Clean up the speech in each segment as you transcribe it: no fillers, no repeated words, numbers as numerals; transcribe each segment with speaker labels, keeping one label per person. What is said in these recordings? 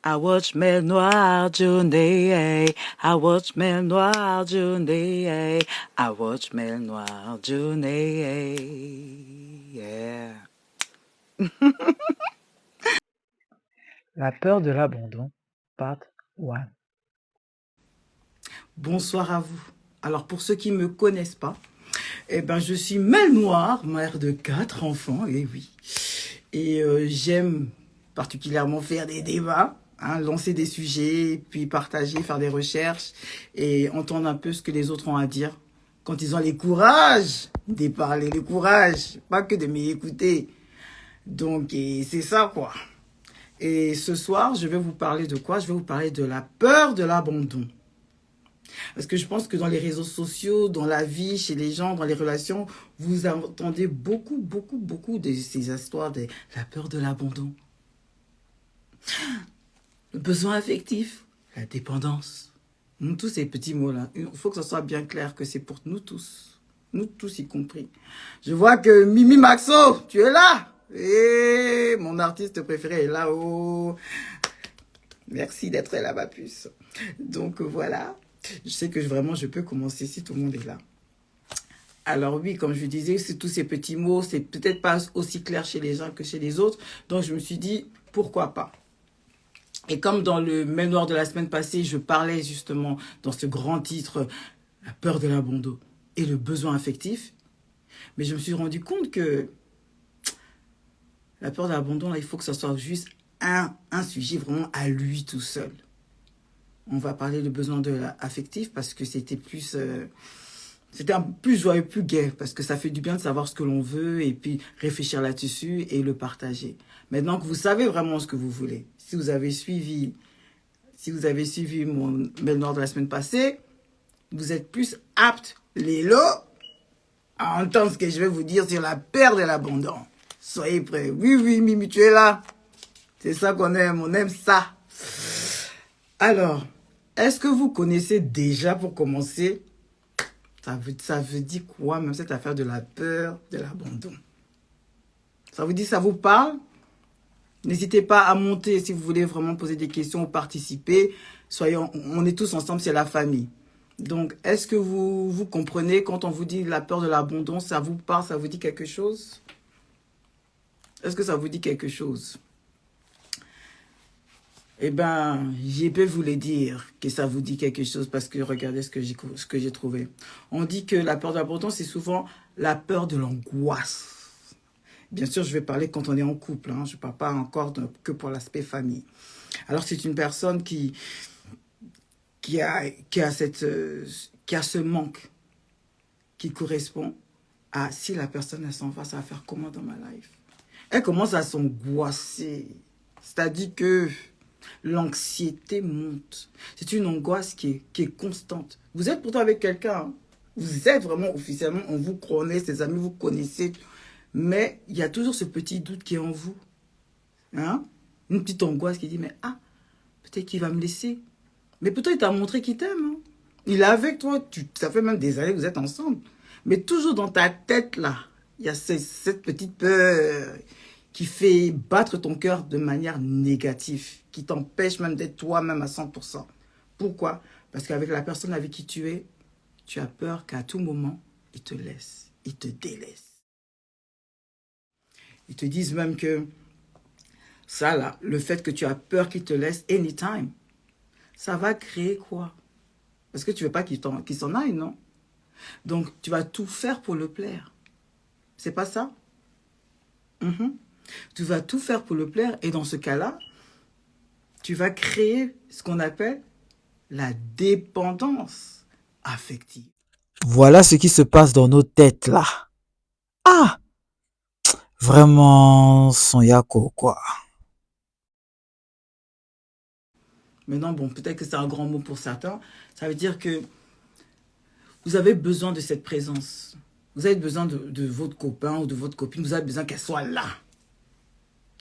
Speaker 1: I watch mer noir Journey. I watch mer noir Journey. I watch mer noir Journey. Yeah.
Speaker 2: La peur de l'abandon, part 1.
Speaker 1: Bonsoir à vous. Alors pour ceux qui ne me connaissent pas, je suis Mel Noire, mère de 4 enfants, et oui. Et j'aime particulièrement faire des débats, lancer des sujets, puis partager, faire des recherches et entendre un peu ce que les autres ont à dire. Quand ils ont le courage de parler, le courage, pas que de m'écouter. Donc c'est ça quoi. Et ce soir, je vais vous parler de quoi? Je vais vous parler de la peur de l'abandon. Parce que je pense que dans les réseaux sociaux, dans la vie, chez les gens, dans les relations, vous entendez beaucoup de ces histoires de la peur de l'abandon. Le besoin affectif, la dépendance. Tous ces petits mots-là, il faut que ça soit bien clair que c'est pour nous tous y compris. Je vois que Mimi Maxo, tu es là. Et mon artiste préféré est là-haut. Merci d'être là, ma puce. Donc voilà. Je sais que vraiment, je peux commencer si tout le monde est là. Alors oui, comme je disais, c'est tous ces petits mots, c'est peut-être pas aussi clair chez les uns que chez les autres. Donc je me suis dit, pourquoi pas? Et comme dans le mémoire de la semaine passée, je parlais justement dans ce grand titre, la peur de l'abandon et le besoin affectif, mais je me suis rendu compte que la peur de l'abandon, là, il faut que ça soit juste un sujet vraiment à lui tout seul. On va parler de besoin de affectif parce que c'était plus... c'était un peu plus joyeux, plus gai, parce que ça fait du bien de savoir ce que l'on veut et puis réfléchir là-dessus et le partager. Maintenant que vous savez vraiment ce que vous voulez, si vous avez suivi mon mémoire de la semaine passée, vous êtes plus apte, les lots, à entendre ce que je vais vous dire sur la peur de l'abandon. Soyez prêts. Oui, Mimi, tu es là. C'est ça qu'on aime, on aime ça. Alors, est-ce que vous connaissez déjà, pour commencer, ça veut dire quoi, même cette affaire de la peur de l'abandon? Ça vous dit, ça vous parle? N'hésitez pas à monter si vous voulez vraiment poser des questions ou participer. On est tous ensemble, c'est la famille. Donc, est-ce que vous comprenez quand on vous dit la peur de l'abandon, ça vous parle, ça vous dit quelque chose? Est-ce que ça vous dit quelque chose? Eh bien, je peux vous le dire que ça vous dit quelque chose parce que regardez ce que j'ai trouvé. On dit que la peur de l'abandon, c'est souvent la peur de l'angoisse. Bien sûr, je vais parler quand on est en couple. Je ne parle pas encore que pour l'aspect famille. Alors, c'est une personne qui a ce manque qui correspond à si la personne elle s'en va, ça va faire comment dans ma life? Elle commence à s'angoisser. C'est-à-dire que l'anxiété monte. C'est une angoisse qui est constante. Vous êtes pourtant avec quelqu'un. Vous êtes vraiment officiellement, on vous connaît, ses amis vous connaissez. Mais il y a toujours ce petit doute qui est en vous. Une petite angoisse qui dit, mais peut-être qu'il va me laisser. Mais pourtant, il t'a montré qu'il t'aime. Il est avec toi. Ça fait même des années que vous êtes ensemble. Mais toujours dans ta tête, là, il y a cette petite peur qui fait battre ton cœur de manière négative, qui t'empêche même d'être toi-même à 100%. Pourquoi? Parce qu'avec la personne avec qui tu es, tu as peur qu'à tout moment, il te laisse, il te délaisse. Ils te disent même que ça, là, le fait que tu as peur qu'il te laisse anytime, ça va créer quoi? Parce que tu ne veux pas qu'il s'en aille, non? Donc, tu vas tout faire pour le plaire. C'est pas ça? Tu vas tout faire pour le plaire et dans ce cas-là, tu vas créer ce qu'on appelle la dépendance affective.
Speaker 2: Voilà ce qui se passe dans nos têtes là. Vraiment, son yako quoi.
Speaker 1: Maintenant, bon, peut-être que c'est un grand mot pour certains. Ça veut dire que vous avez besoin de cette présence. Vous avez besoin de votre copain ou de votre copine. Vous avez besoin qu'elle soit là.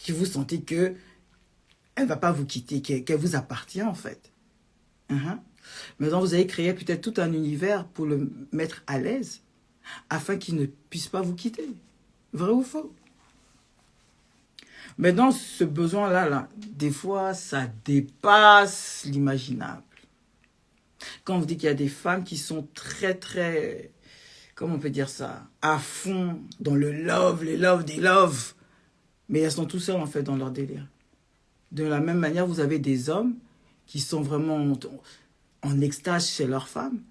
Speaker 1: Que vous sentez que elle ne va pas vous quitter, qu'elle vous appartient en fait. Maintenant, vous avez créé peut-être tout un univers pour le mettre à l'aise afin qu'il ne puisse pas vous quitter. Vrai ou faux? Maintenant, ce besoin-là, là, des fois, ça dépasse l'imaginable. Quand on vous dit qu'il y a des femmes qui sont très, très, comment on peut dire ça, à fond dans le love, les love, des love, mais elles sont tout seules, en fait, dans leur délire. De la même manière, vous avez des hommes qui sont vraiment en extase chez leur femme,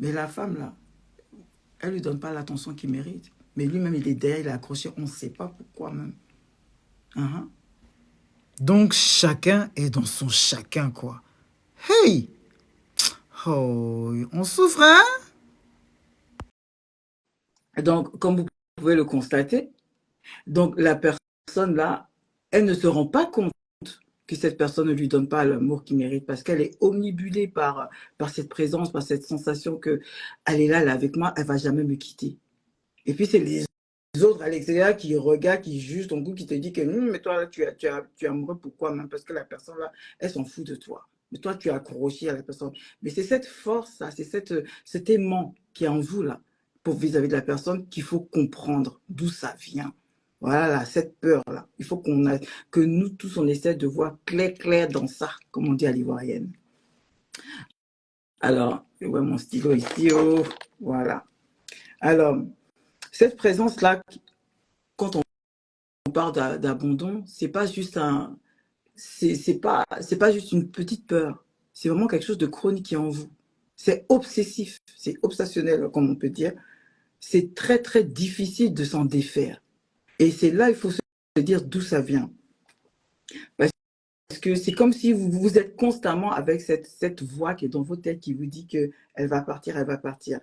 Speaker 1: mais la femme, là, elle lui donne pas l'attention qu'il mérite. Mais lui-même, il est derrière, il est accroché, on ne sait pas pourquoi même. Uh-huh. Donc, chacun est dans son chacun, quoi. Hey! Oh, on souffre, hein? Donc, comme vous pouvez le constater, donc la personne là, elle ne se rend pas compte que cette personne ne lui donne pas l'amour qu'il mérite parce qu'elle est omnibulée par cette présence, par cette sensation que elle est là, elle est avec moi, elle va jamais me quitter. Et puis c'est les autres à l'extérieur qui regardent, qui jugent ton goût, qui te dit que mais toi là, tu es amoureux, pourquoi même? Parce que la personne là, elle s'en fout de toi. Mais toi, tu es accroché à la personne. Mais c'est cette force là, c'est cet aimant qui est en vous là, pour vis-à-vis de la personne, qu'il faut comprendre d'où ça vient. Voilà, là, cette peur-là. Il faut que nous tous, on essaie de voir clair, clair dans ça, comme on dit à l'ivoirienne. Alors, ouais, mon stylo ici, oh, voilà. Alors, cette présence-là, quand on parle d'abandon, c'est pas juste c'est pas juste une petite peur. C'est vraiment quelque chose de chronique qui est en vous. C'est obsessif, c'est obsessionnel, comme on peut dire. C'est très, très difficile de s'en défaire. Et c'est là, il faut se dire d'où ça vient. Parce que c'est comme si vous êtes constamment avec cette voix qui est dans votre tête qui vous dit qu'elle va partir, elle va partir.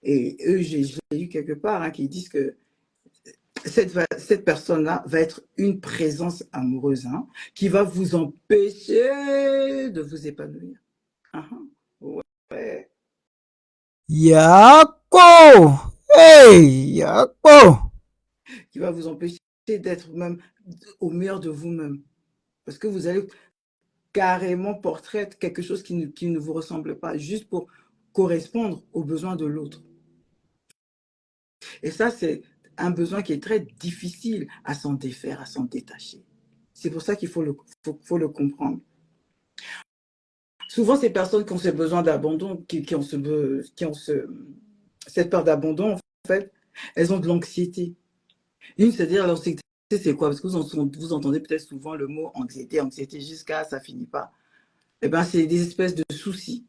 Speaker 1: Et eux, j'ai lu quelque part, hein, qui disent que cette personne-là va être une présence amoureuse, hein, qui va vous empêcher de vous épanouir. Ouais.
Speaker 2: Yako! Hey, Yako!
Speaker 1: Qui va vous empêcher d'être même au meilleur de vous-même. Parce que vous allez carrément portrait quelque chose qui ne vous ressemble pas, juste pour correspondre aux besoins de l'autre. Et ça, c'est un besoin qui est très difficile à s'en défaire, à s'en détacher. C'est pour ça qu'il faut le comprendre. Souvent, ces personnes qui ont ce besoin d'abandon, qui ont cette peur d'abandon, en fait, elles ont de l'anxiété. Une, c'est-à-dire l'anxiété, c'est quoi? Parce que vous entendez peut-être souvent le mot anxiété, anxiété jusqu'à ça finit pas. Eh bien, c'est des espèces de soucis.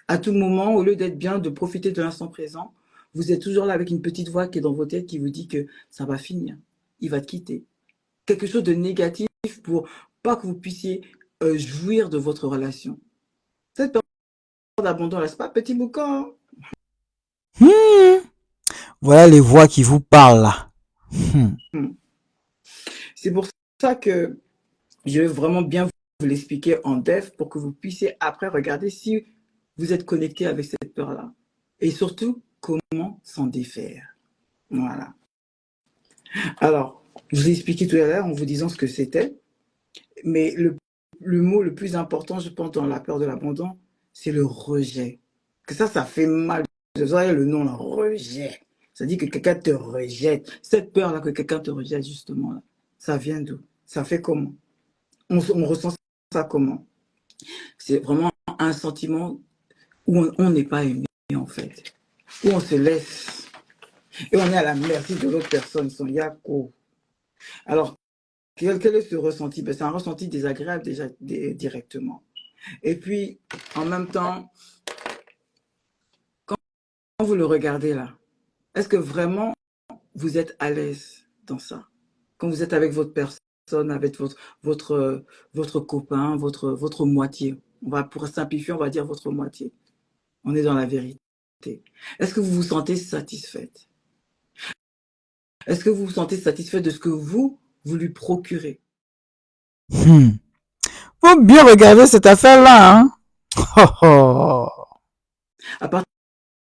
Speaker 1: À tout moment, au lieu d'être bien, de profiter de l'instant présent, vous êtes toujours là avec une petite voix qui est dans vos têtes qui vous dit que ça va finir, il va te quitter. Quelque chose de négatif pour pas que vous puissiez jouir de votre relation. Cette peur d'abandon, là, c'est pas petit boucan.
Speaker 2: Voilà les voix qui vous parlent là.
Speaker 1: C'est pour ça que je vais vraiment bien vous l'expliquer en dev pour que vous puissiez après regarder si vous êtes connecté avec cette peur-là. Et surtout, comment s'en défaire. Voilà. Alors, je vous ai expliqué tout à l'heure en vous disant ce que c'était, mais le mot le plus important, je pense, dans la peur de l'abandon, c'est le rejet. Que ça fait mal. Vous voyez le nom, là, rejet. Ça dit que quelqu'un te rejette. Cette peur-là que quelqu'un te rejette, justement, là, ça vient d'où? Ça fait comment? On ressent ça comment? C'est vraiment un sentiment où on n'est pas aimé, en fait. Où on se laisse. Et on est à la merci de l'autre personne, son yako. Alors, quel est ce ressenti? Ben, c'est un ressenti désagréable déjà directement. Et puis, en même temps, quand vous le regardez là, est-ce que vraiment vous êtes à l'aise dans ça? Quand vous êtes avec votre personne, avec votre copain, votre moitié. Pour simplifier, on va dire votre moitié. On est dans la vérité. Est-ce que vous vous sentez satisfaite? Est-ce que vous vous sentez satisfait de ce que vous lui procurez?
Speaker 2: Faut bien regarder cette affaire-là, hein. Oh, oh.
Speaker 1: À partir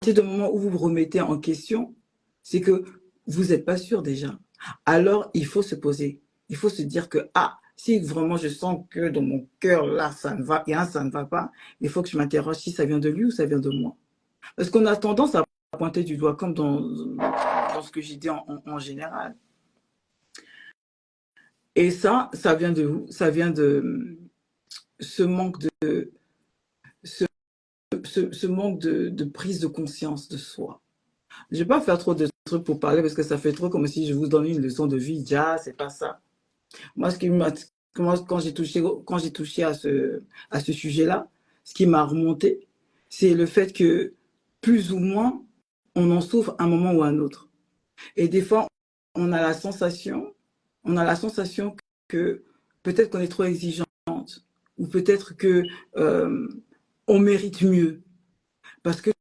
Speaker 1: du moment où vous vous remettez en question, c'est que vous n'êtes pas sûr déjà. Alors, il faut se poser. Il faut se dire que, ah, si vraiment je sens que dans mon cœur, là, ça ne va, ça ne va pas, il faut que je m'interroge si ça vient de lui ou ça vient de moi. Parce qu'on a tendance à pointer du doigt, comme dans ce que j'ai dit en général. Et ça vient de où? Ça vient de ce manque de, ce, ce manque de prise de conscience de soi. Je vais pas faire trop de trucs pour parler parce que ça fait trop comme si je vous donne une leçon de vie. Déjà, c'est pas ça. Moi, ce qui m'a, quand j'ai touché à ce sujet-là, ce qui m'a remonté, c'est le fait que plus ou moins, on en souffre à un moment ou à un autre. Et des fois, on a la sensation, on a la sensation que peut-être qu'on est trop exigeante ou peut-être que euh, on mérite mieux parce que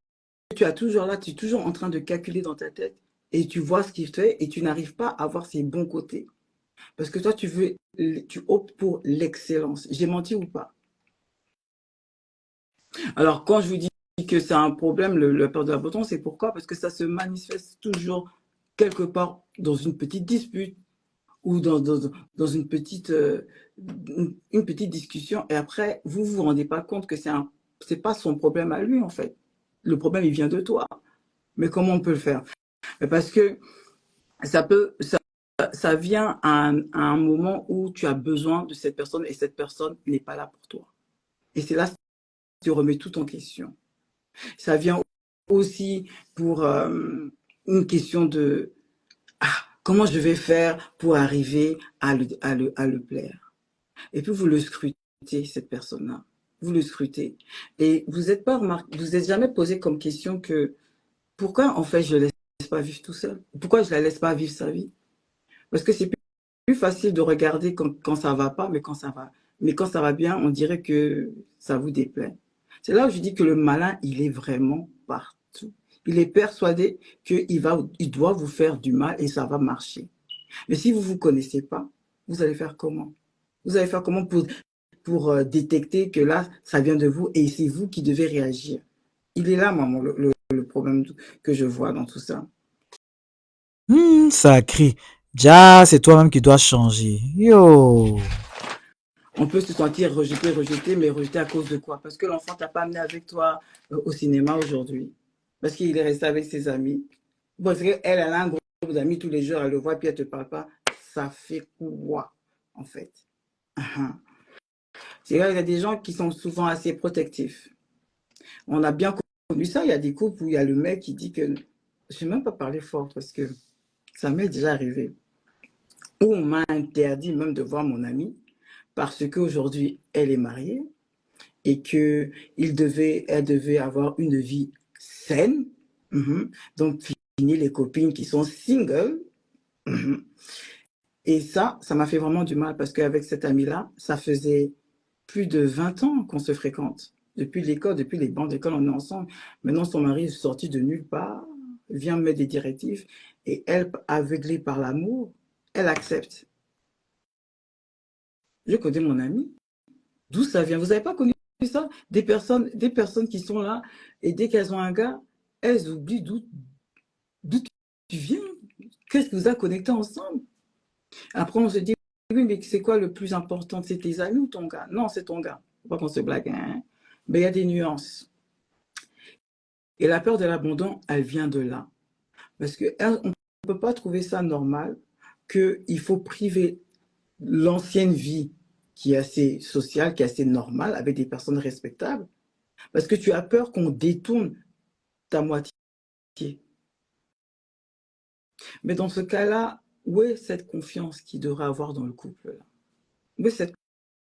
Speaker 1: tu as toujours là, tu es toujours en train de calculer dans ta tête et tu vois ce qu'il fait et tu n'arrives pas à voir ses bons côtés parce que toi tu optes pour l'excellence. J'ai menti ou pas? Alors quand je vous dis que c'est un problème, le peur de l'abandon, c'est pourquoi? Parce que ça se manifeste toujours quelque part dans une petite dispute ou dans une petite discussion et après, vous vous rendez pas compte que c'est pas son problème à lui en fait. Le problème, il vient de toi. Mais comment on peut le faire? Parce que ça peut, ça vient à un moment où tu as besoin de cette personne et cette personne n'est pas là pour toi. Et c'est là que tu remets tout en question. Ça vient aussi pour une question de comment je vais faire pour arriver à le plaire. Et puis vous le scrutez, cette personne-là. Vous le scrutez. Et vous n'êtes pas remarqué, vous n'êtes jamais posé comme question que pourquoi en fait je ne laisse pas vivre tout seul? Pourquoi je ne la laisse pas vivre sa vie? Parce que c'est plus facile de regarder quand ça va pas, mais quand ça va bien, on dirait que ça vous déplaît. C'est là où je dis que le malin, il est vraiment partout. Il est persuadé il doit vous faire du mal et ça va marcher. Mais si vous vous connaissez pas, vous allez faire comment? Vous allez faire comment pour détecter que là, ça vient de vous et c'est vous qui devez réagir? Il est là, maman, le problème que je vois dans tout ça.
Speaker 2: Sacré. Ja, c'est toi-même qui dois changer. Yo.
Speaker 1: On peut se sentir rejeté, mais rejeté à cause de quoi? Parce que l'enfant t'a pas amené avec toi au cinéma aujourd'hui. Parce qu'il est resté avec ses amis. Parce qu'elle, elle a un groupe d'amis tous les jours, elle le voit, puis elle te parle pas. Ça fait quoi, en fait? C'est vrai, il y a des gens qui sont souvent assez protectifs. On a bien connu ça. Il y a des couples où il y a le mec qui dit que je ne vais même pas parler fort parce que ça m'est déjà arrivé. Où on m'a interdit même de voir mon amie parce qu'aujourd'hui, elle est mariée et que elle devait avoir une vie saine. Donc, fini les copines qui sont singles. Et ça m'a fait vraiment du mal parce qu'avec cette amie-là, ça faisait plus de 20 ans qu'on se fréquente. Depuis l'école, depuis les bancs d'école, on est ensemble. Maintenant, son mari est sorti de nulle part, vient me mettre des directives et elle, aveuglée par l'amour, elle accepte. Je connais mon ami. D'où ça vient? Vous n'avez pas connu ça? Des personnes qui sont là et dès qu'elles ont un gars, elles oublient d'où tu viens. Qu'est-ce qui vous a connecté ensemble? Après, on se dit, oui, mais c'est quoi le plus important? C'est tes amis ou ton gars? Non, c'est ton gars. Faut pas qu'on se blague, hein? Mais il y a des nuances. Et la peur de l'abandon, elle vient de là. Parce qu'on ne peut pas trouver ça normal qu'il faut priver l'ancienne vie qui est assez sociale, qui est assez normale, avec des personnes respectables, parce que tu as peur qu'on détourne ta moitié. Mais dans ce cas-là, où est cette confiance qu'il devrait avoir dans le couple là? Où est cette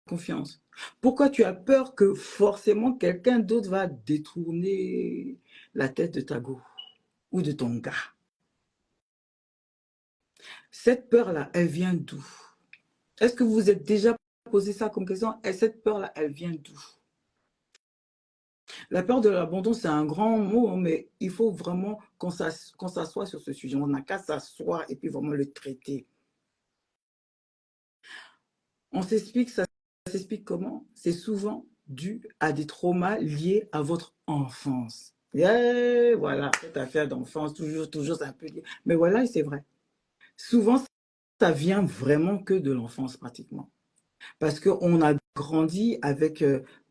Speaker 1: confiance? Pourquoi tu as peur que forcément quelqu'un d'autre va détourner la tête de ta go ou de ton gars? Cette peur-là, elle vient d'où? Est-ce que vous vous êtes déjà posé ça comme question? Et cette peur-là, elle vient d'où? La peur de l'abandon, c'est un grand mot, mais il faut vraiment qu'on s'assoie sur ce sujet. On n'a qu'à s'asseoir et puis vraiment le traiter. On s'explique, ça s'explique comment? C'est souvent dû à des traumas liés à votre enfance. Yeah, voilà, cette affaire d'enfance, toujours, c'est un peu lié. Mais voilà, et c'est vrai. Souvent, ça vient vraiment que de l'enfance pratiquement. Parce qu'on a grandi avec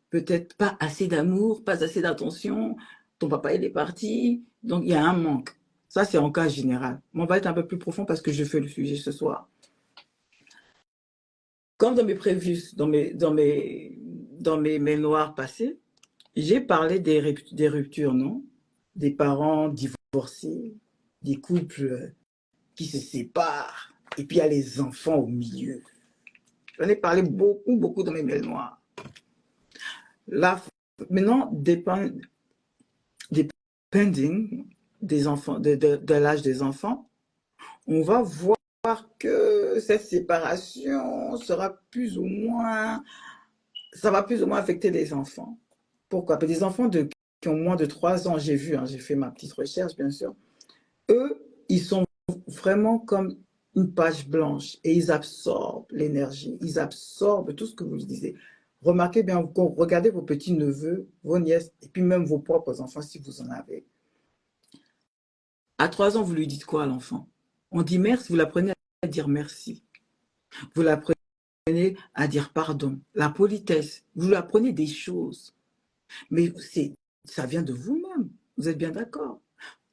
Speaker 1: peut-être pas assez d'amour, pas assez d'attention. Ton papa, il est parti, donc il y a un manque. Ça, c'est en cas général. Mais on va être un peu plus profond parce que je fais le sujet ce soir. Comme dans mes prévus, dans mes mémoires passées, j'ai parlé des ruptures, non? Des parents divorcés, des couples qui se séparent, et puis il y a les enfants au milieu. J'en ai parlé beaucoup, beaucoup dans mes mémoires. Là, maintenant, depending des enfants, de l'âge des enfants, on va voir que cette séparation sera plus ou moins, ça va plus ou moins affecter les enfants. Pourquoi? Parce que des enfants qui ont moins de 3 ans, j'ai vu, hein, j'ai fait ma petite recherche, bien sûr, eux, ils sont vraiment comme une page blanche et ils absorbent l'énergie, ils absorbent tout ce que vous disiez. Remarquez bien, regardez vos petits-neveux, vos nièces, et puis même vos propres enfants, si vous en avez. À 3 ans, vous lui dites quoi à l'enfant? On dit merci, vous l'apprenez à dire merci. Vous l'apprenez à dire pardon, la politesse. Vous lui apprenez des choses. Mais ça vient de vous-même. Vous êtes bien d'accord?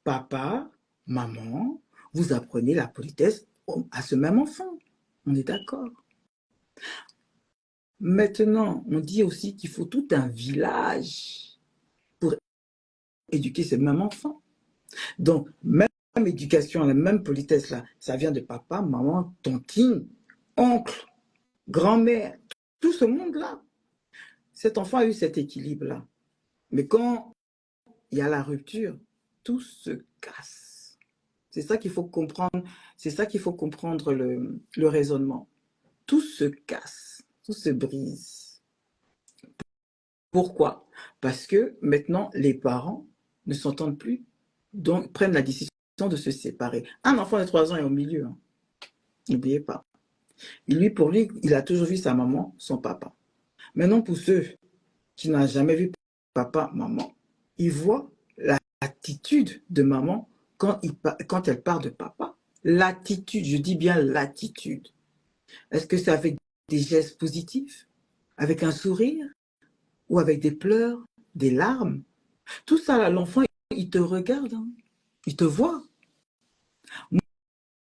Speaker 1: Papa, maman, vous apprenez la politesse à ce même enfant. On est d'accord. Maintenant, on dit aussi qu'il faut tout un village pour éduquer ce même enfant. Donc, même éducation, la même politesse là, ça vient de papa, maman, tontine, oncle, grand-mère, tout ce monde-là. Cet enfant a eu cet équilibre-là. Mais quand il y a la rupture, tout se casse. C'est ça qu'il faut comprendre. C'est ça qu'il faut comprendre le raisonnement. Tout se casse, tout se brise. Pourquoi? Parce que maintenant, les parents ne s'entendent plus, donc prennent la décision de se séparer. Un enfant de 3 ans est au milieu, hein. N'oubliez pas. Et pour lui, il a toujours vu sa maman, son papa. Maintenant, pour ceux qui n'ont jamais vu papa, maman, ils voient l'attitude de maman quand elle parle de papa. L'attitude, je dis bien l'attitude. Est-ce que c'est avec des gestes positifs, avec un sourire, ou avec des pleurs, des larmes? Tout ça, là, l'enfant, il te regarde, hein. Il te voit.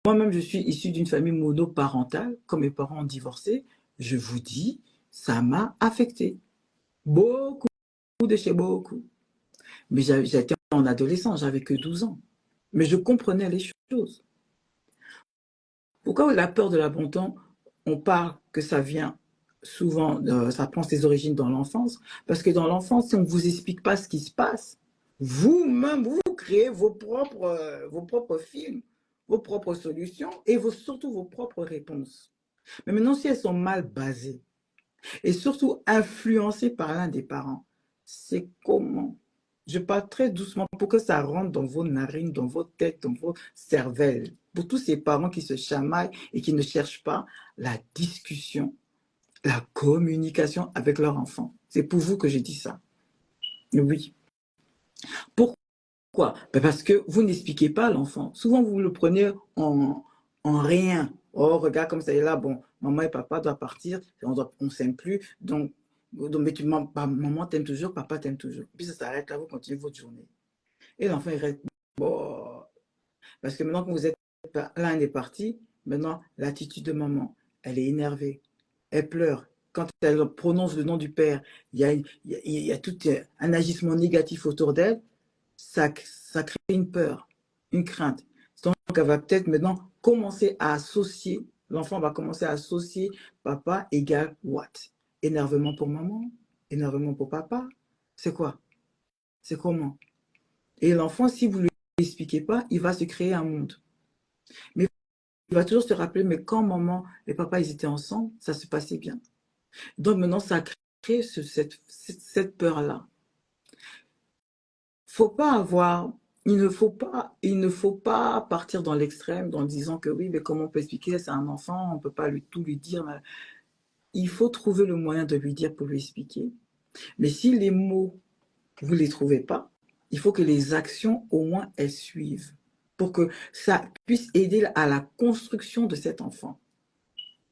Speaker 1: Moi-même, je suis issue d'une famille monoparentale. Quand mes parents ont divorcé, je vous dis, ça m'a affecté. Beaucoup de chez beaucoup. Mais j'étais en adolescence, j'avais que 12 ans. Mais je comprenais les choses. Pourquoi la peur de l'abandon, on parle que ça vient souvent, ça prend ses origines dans l'enfance? Parce que dans l'enfance, si on ne vous explique pas ce qui se passe, vous-même, vous créez vos propres films, vos propres solutions et surtout vos propres réponses. Mais maintenant, si elles sont mal basées et surtout influencées par l'un des parents, c'est comment? Je parle très doucement pour que ça rentre dans vos narines, dans vos têtes, dans vos cervelles. Pour tous ces parents qui se chamaillent et qui ne cherchent pas la discussion, la communication avec leur enfant. C'est pour vous que je dis ça. Oui. Pourquoi? Parce que vous n'expliquez pas à l'enfant. Souvent, vous le prenez en rien. Oh, regarde comme ça est là. Bon, maman et papa doivent partir. On ne s'aime plus. Donc mais maman t'aime toujours, papa t'aime toujours. Puis ça s'arrête là, vous continuez votre journée. Et l'enfant, il reste, bon. Parce que maintenant que vous êtes, l'un est parti, maintenant, l'attitude de maman, elle est énervée. Elle pleure. Quand elle prononce le nom du père, il y a tout un agissement négatif autour d'elle. Ça crée une peur, une crainte. Donc, elle va peut-être maintenant commencer à associer, l'enfant va commencer à associer papa égale what? Énervement pour maman, énervement pour papa. C'est quoi? C'est comment? Et l'enfant, si vous ne lui expliquez pas, il va se créer un monde. Mais il va toujours se rappeler, mais quand maman et papa, ils étaient ensemble, ça se passait bien. Donc maintenant, ça crée cette peur-là. Il ne faut pas partir dans l'extrême en disant que oui, mais comment on peut expliquer, c'est un enfant, on ne peut pas tout lui dire. Il faut trouver le moyen de lui dire pour lui expliquer. Mais si les mots, vous ne les trouvez pas, il faut que les actions, au moins, elles suivent pour que ça puisse aider à la construction de cet enfant.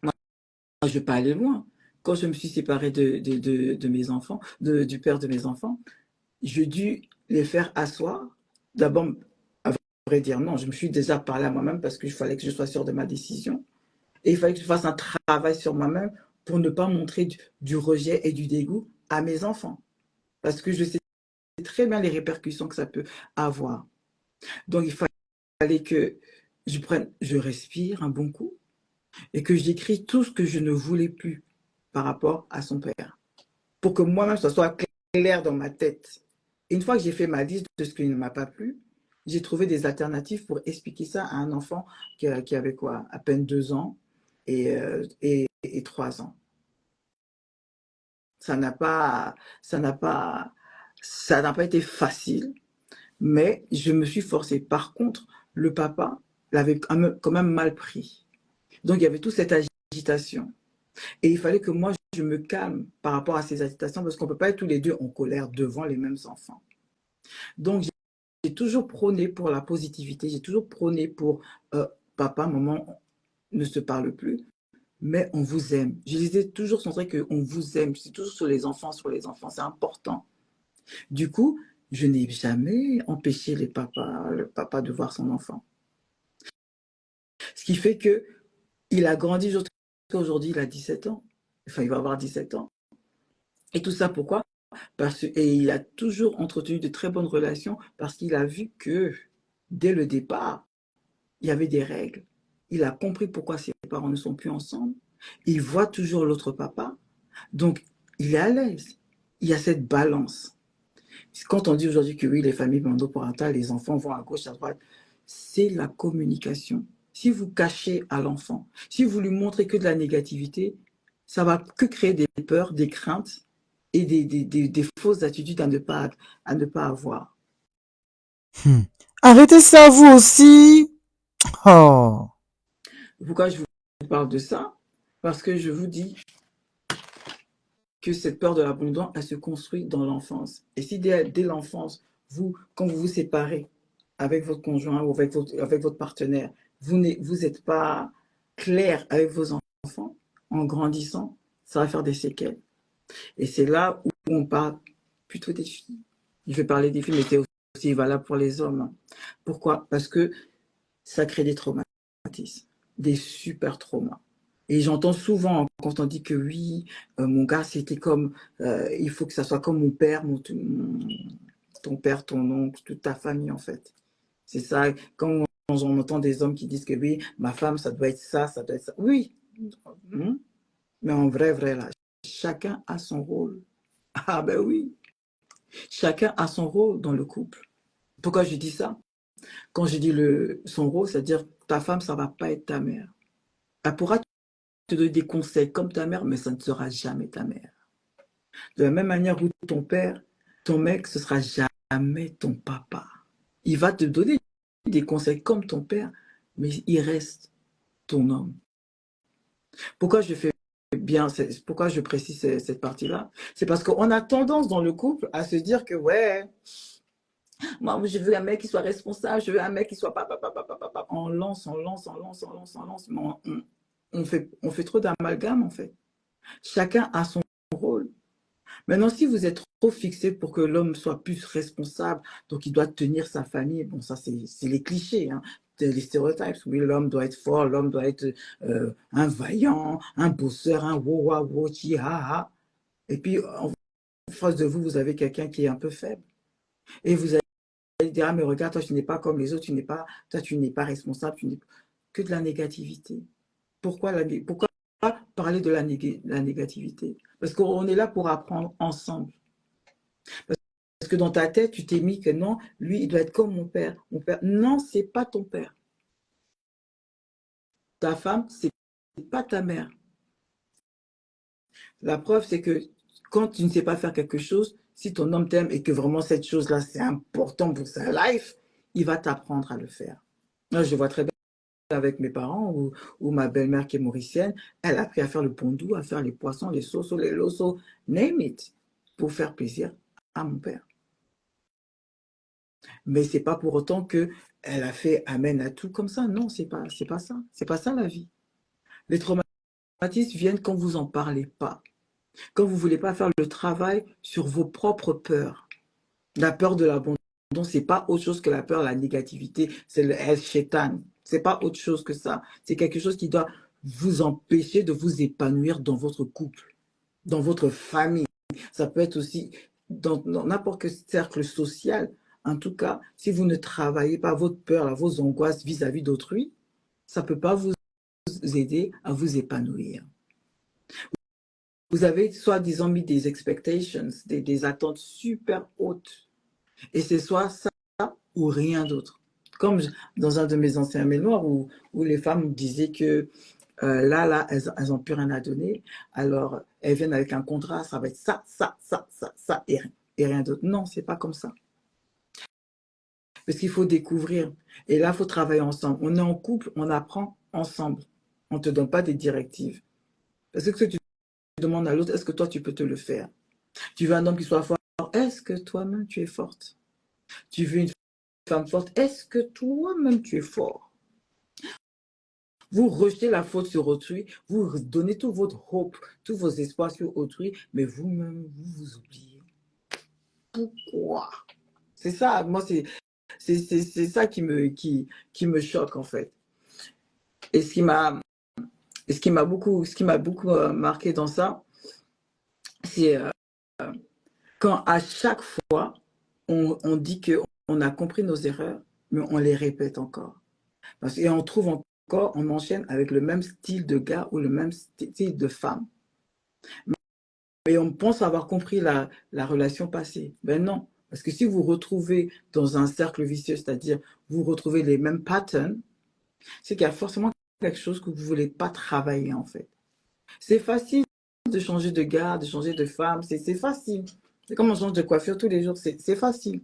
Speaker 1: Moi, je ne vais pas aller loin. Quand je me suis séparée de mes enfants, du père de mes enfants, j'ai dû les faire asseoir. D'abord, à vrai dire, non, je me suis déjà parlé à moi-même parce qu'il fallait que je sois sûre de ma décision. Et il fallait que je fasse un travail sur moi-même pour ne pas montrer du rejet et du dégoût à mes enfants. Parce que je sais très bien les répercussions que ça peut avoir. Donc, il fallait que je respire un bon coup et que j'écris tout ce que je ne voulais plus par rapport à son père. Pour que moi-même, ça soit clair dans ma tête. Et une fois que j'ai fait ma liste de ce qui ne m'a pas plu, j'ai trouvé des alternatives pour expliquer ça à un enfant qui avait quoi, à peine 2 ans et 3 ans. Ça n'a pas, ça n'a pas, ça n'a pas été facile, mais je me suis forcée. Par contre, le papa l'avait quand même mal pris. Donc, il y avait toute cette agitation. Et il fallait que moi, je me calme par rapport à ces agitations parce qu'on ne peut pas être tous les deux en colère devant les mêmes enfants. Donc, j'ai toujours prôné pour la positivité, j'ai toujours prôné pour papa, maman ne se parle plus, mais on vous aime. Je disais toujours son truc qu'on vous aime. C'est toujours sur les enfants, c'est important. Du coup, je n'ai jamais empêché le papa de voir son enfant. Ce qui fait que il a grandi jusqu'à aujourd'hui, il a 17 ans. Enfin, il va avoir 17 ans. Et tout ça, pourquoi? Et il a toujours entretenu de très bonnes relations parce qu'il a vu que, dès le départ, il y avait des règles. Il a compris pourquoi ses parents ne sont plus ensemble. Il voit toujours l'autre papa. Donc, il est à l'aise. Il y a cette balance. Quand on dit aujourd'hui que oui, les familles monoparentales, les enfants vont à gauche, à droite, c'est la communication. Si vous cachez à l'enfant, si vous lui montrez que de la négativité, ça va que créer des peurs, des craintes et des fausses attitudes à ne pas avoir.
Speaker 2: Arrêtez ça, vous aussi. Oh.
Speaker 1: Pourquoi je vous parle de ça? Parce que je vous dis que cette peur de l'abandon, elle se construit dans l'enfance. Et si dès l'enfance, quand vous vous séparez avec votre conjoint ou avec votre partenaire, vous n'êtes pas clair avec vos enfants, en grandissant, ça va faire des séquelles. Et c'est là où on parle plutôt des filles. Je vais parler des filles, mais c'est aussi valable pour les hommes. Pourquoi? Parce que ça crée des traumatismes, des super traumas. Et j'entends souvent quand on dit que oui, mon gars, c'était comme, il faut que ça soit comme mon père, ton père, ton oncle, toute ta famille en fait. C'est ça, quand on entend des hommes qui disent que oui, ma femme, ça doit être ça, ça doit être ça. Oui, mais en vrai, là, chacun a son rôle. Ah ben oui, chacun a son rôle dans le couple. Pourquoi je dis ça? Quand je dis son rôle, c'est-à-dire ta femme, ça ne va pas être ta mère. Elle pourra te donner des conseils comme ta mère, mais ça ne sera jamais ta mère. De la même manière où ton père, ton mec, ce sera jamais ton papa. Il va te donner des conseils comme ton père, mais il reste ton homme. Pourquoi je fais bien, pourquoi je précise cette partie-là? C'est parce qu'on a tendance dans le couple à se dire que ouais, moi je veux un mec qui soit responsable, je veux un mec qui soit papa. On lance, mais on fait trop d'amalgame en fait. Chacun a son rôle. Maintenant, si vous êtes trop fixé pour que l'homme soit plus responsable, donc il doit tenir sa famille, bon, ça c'est les clichés, hein, les stéréotypes. Oui, l'homme doit être fort, l'homme doit être un vaillant, un bosseur, un wo, chi, ha, ha. Et puis, en face de vous, vous avez quelqu'un qui est un peu faible. Et vous allez dire, ah, mais regarde, toi, tu n'es pas comme les autres, toi, tu n'es pas responsable, tu n'es que de la négativité. Pourquoi parler de la négativité? Parce qu'on est là pour apprendre ensemble. Parce que dans ta tête, tu t'es mis que non, lui, il doit être comme mon père. Mon père. Non, c'est pas ton père. Ta femme, c'est pas ta mère. La preuve, c'est que quand tu ne sais pas faire quelque chose, si ton homme t'aime et que vraiment cette chose-là, c'est important pour sa life, il va t'apprendre à le faire. Moi, je vois très bien avec mes parents ou ma belle-mère qui est mauricienne, elle a appris à faire le pondou, à faire les poissons, les sauces, les lossos, name it, pour faire plaisir à mon père. Mais c'est pas pour autant que elle a fait amen à tout comme ça. Non, c'est pas ça. C'est pas ça la vie. Les traumatismes viennent quand vous en parlez pas. Quand vous voulez pas faire le travail sur vos propres peurs. La peur de l'abandon, c'est pas autre chose que la peur, la négativité. C'est le el shaitan. C'est pas autre chose que ça. C'est quelque chose qui doit vous empêcher de vous épanouir dans votre couple, dans votre famille. Ça peut être aussi dans n'importe quel cercle social. En tout cas, si vous ne travaillez pas votre peur, vos angoisses vis-à-vis d'autrui, ça ne peut pas vous aider à vous épanouir. Vous avez soi-disant mis des expectations, des attentes super hautes. Et c'est soit ça ou rien d'autre. Comme dans un de mes anciens mémoires où les femmes disaient que là, elles n'ont plus rien à donner. Alors, elles viennent avec un contrat, ça va être ça, et rien d'autre. Non, c'est pas comme ça. Parce qu'il faut découvrir. Et là, il faut travailler ensemble. On est en couple, on apprend ensemble. On ne te donne pas des directives. Parce que ce que tu demandes à l'autre, est-ce que toi, tu peux te le faire? Tu veux un homme qui soit fort? Est-ce que toi-même, tu es forte? Tu veux une femme forte? Est-ce que toi-même, tu es fort? Vous rejetez la faute sur autrui, vous donnez tout votre hope, tous vos espoirs sur autrui, mais vous-même, vous vous oubliez. Pourquoi? C'est ça, moi, c'est ça qui me choque, en fait. Et ce qui m'a beaucoup marqué dans ça, c'est quand à chaque fois, on dit qu'on a compris nos erreurs, mais on les répète encore. Et on trouve encore, on enchaîne avec le même style de gars ou le même style de femme. Mais on pense avoir compris la relation passée. Ben non, parce que si vous retrouvez dans un cercle vicieux, c'est-à-dire vous retrouvez les mêmes patterns, c'est qu'il y a forcément quelque chose que vous ne voulez pas travailler en fait. C'est facile de changer de gars, de changer de femme, c'est facile. C'est comme on change de coiffure tous les jours, c'est facile.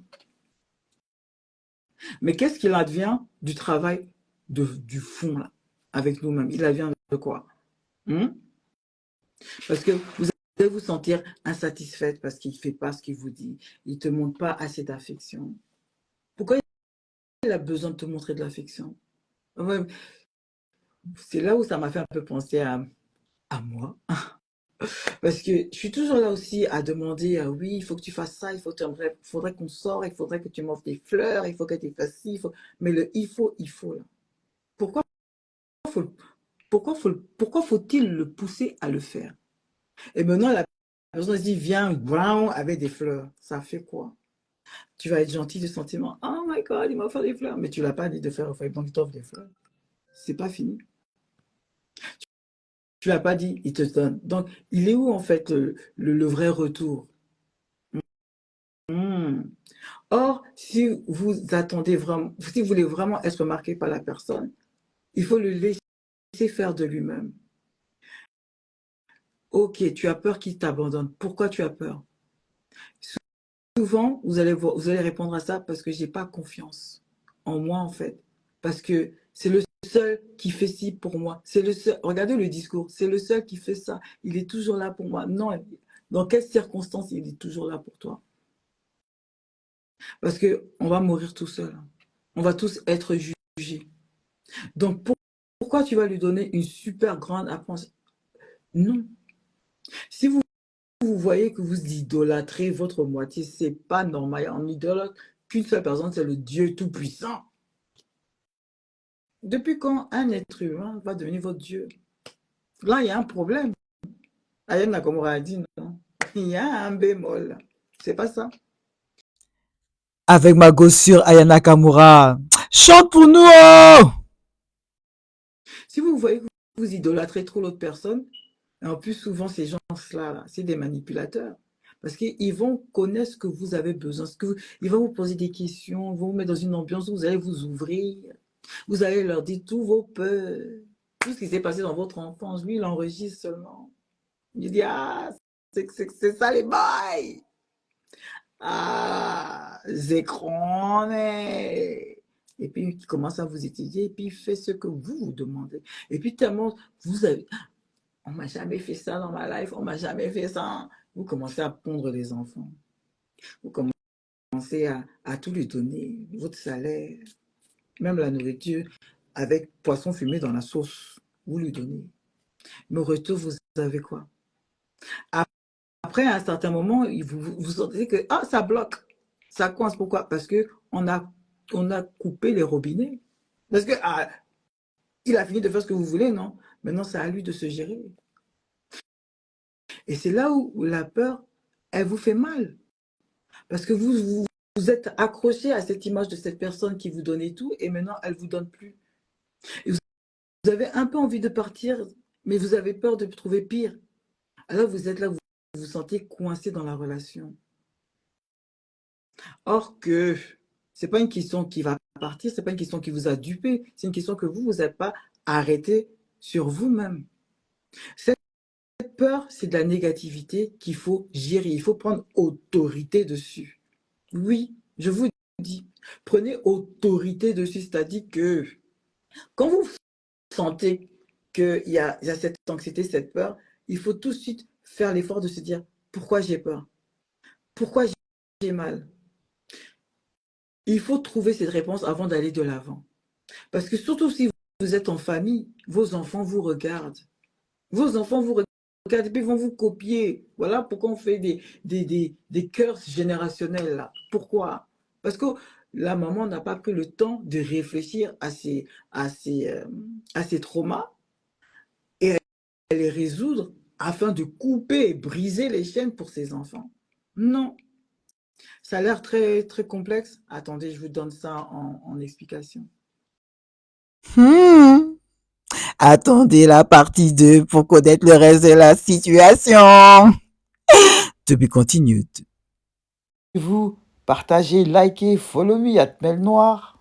Speaker 1: Mais qu'est-ce qu'il advient du travail du fond là, avec nous-mêmes? Il advient de quoi? Parce que vous allez vous sentir insatisfaite parce qu'il ne fait pas ce qu'il vous dit. Il ne te montre pas assez d'affection. Pourquoi il a besoin de te montrer de l'affection? C'est là où ça m'a fait un peu penser à moi. Parce que je suis toujours là aussi à demander, oui, il faut que tu fasses ça, il faudrait qu'on sorte, il faudrait que tu m'offres des fleurs, il faut que tu fasses ci. Mais le il faut là. Pourquoi faut-il le pousser à le faire? Et maintenant, la personne se dit, viens, brown, avec des fleurs. Ça fait quoi? Tu vas être gentil de sentiment. Oh my God, il m'a offert des fleurs. Mais tu ne l'as pas dit de faire, il faut qu'il t'offre des fleurs. C'est pas fini. Tu ne l'as pas dit, il te donne. Donc, il est où en fait le vrai retour? Or, si vous attendez vraiment, si vous voulez vraiment être marqué par la personne, il faut le laisser faire de lui-même. Ok, tu as peur qu'il t'abandonne. Pourquoi tu as peur? Souvent, vous allez répondre à ça parce que j'ai pas confiance en moi en fait. Parce que c'est le seul qui fait ci pour moi. C'est le seul. Regardez le discours. C'est le seul qui fait ça. Il est toujours là pour moi. Non, dans quelles circonstances il est toujours là pour toi? Parce que on va mourir tout seul. On va tous être jugés. Donc pourquoi tu vas lui donner une super grande apprentissage? Non. Si vous voyez que vous idolâtrez votre moitié, c'est pas normal. On idolâtre qu'une seule personne, c'est le Dieu Tout-Puissant. Depuis quand un être humain va devenir votre Dieu? Là, il y a un problème. Ayane Nakamura a dit non. Il y a un bémol. C'est pas ça.
Speaker 2: Avec ma gossure Ayana Kamura. Chante pour nous, oh!
Speaker 1: Si vous voyez que vous idolâtrez trop l'autre personne, et en plus, souvent, ces gens-là, c'est des manipulateurs. Parce qu'ils vont connaître ce que vous avez besoin. Ils vont vous poser des questions, ils vont vous mettre dans une ambiance où vous allez vous ouvrir. Vous allez leur dire tous vos peurs, tout ce qui s'est passé dans votre enfance. Lui, il enregistre seulement. Il dit, ah, c'est ça les bails. Ah, Zécron. Et puis, il commence à vous étudier et puis il fait ce que vous demandez. Et puis, tellement, vous avez, on m'a jamais fait ça dans ma life, on m'a jamais fait ça. Vous commencez à pondre les enfants. Vous commencez à tout lui donner, votre salaire, même la nourriture, avec poisson fumé dans la sauce, vous lui donnez. Mais au retour, vous avez quoi? Après, à un certain moment, vous sentez que ça bloque, ça coince. Pourquoi? Parce qu'on a coupé les robinets. Parce que il a fini de faire ce que vous voulez, non? Maintenant, c'est à lui de se gérer. Et c'est là où la peur, elle vous fait mal. Parce que vous êtes accroché à cette image de cette personne qui vous donnait tout et maintenant, elle ne vous donne plus. Et vous avez un peu envie de partir, mais vous avez peur de trouver pire. Alors, vous êtes là, vous vous sentez coincé dans la relation. Or que c'est pas une question qui va partir, c'est pas une question qui vous a dupé, c'est une question que vous n'êtes pas arrêté sur vous-même. Cette peur, c'est de la négativité qu'il faut gérer, il faut prendre autorité dessus. Oui, je vous dis, prenez autorité dessus, c'est-à-dire que quand vous sentez qu'il y a cette anxiété, cette peur, il faut tout de suite faire l'effort de se dire pourquoi j'ai peur, pourquoi j'ai mal. Il faut trouver cette réponse avant d'aller de l'avant. Parce que surtout si vous êtes en famille, vos enfants vous regardent. Vos enfants vous regardent et puis vont vous copier. Voilà pourquoi on fait des curses générationnels là. Pourquoi? Parce que la maman n'a pas pris le temps de réfléchir à ses traumas et à les résoudre afin de couper et briser les chaînes pour ses enfants. Non. Ça a l'air très, très complexe. Attendez, je vous donne ça en explication.
Speaker 2: Hmm. Attendez la partie 2 pour connaître le reste de la situation. To be continued.
Speaker 1: Vous partagez, likez, follow me at Mel Noir.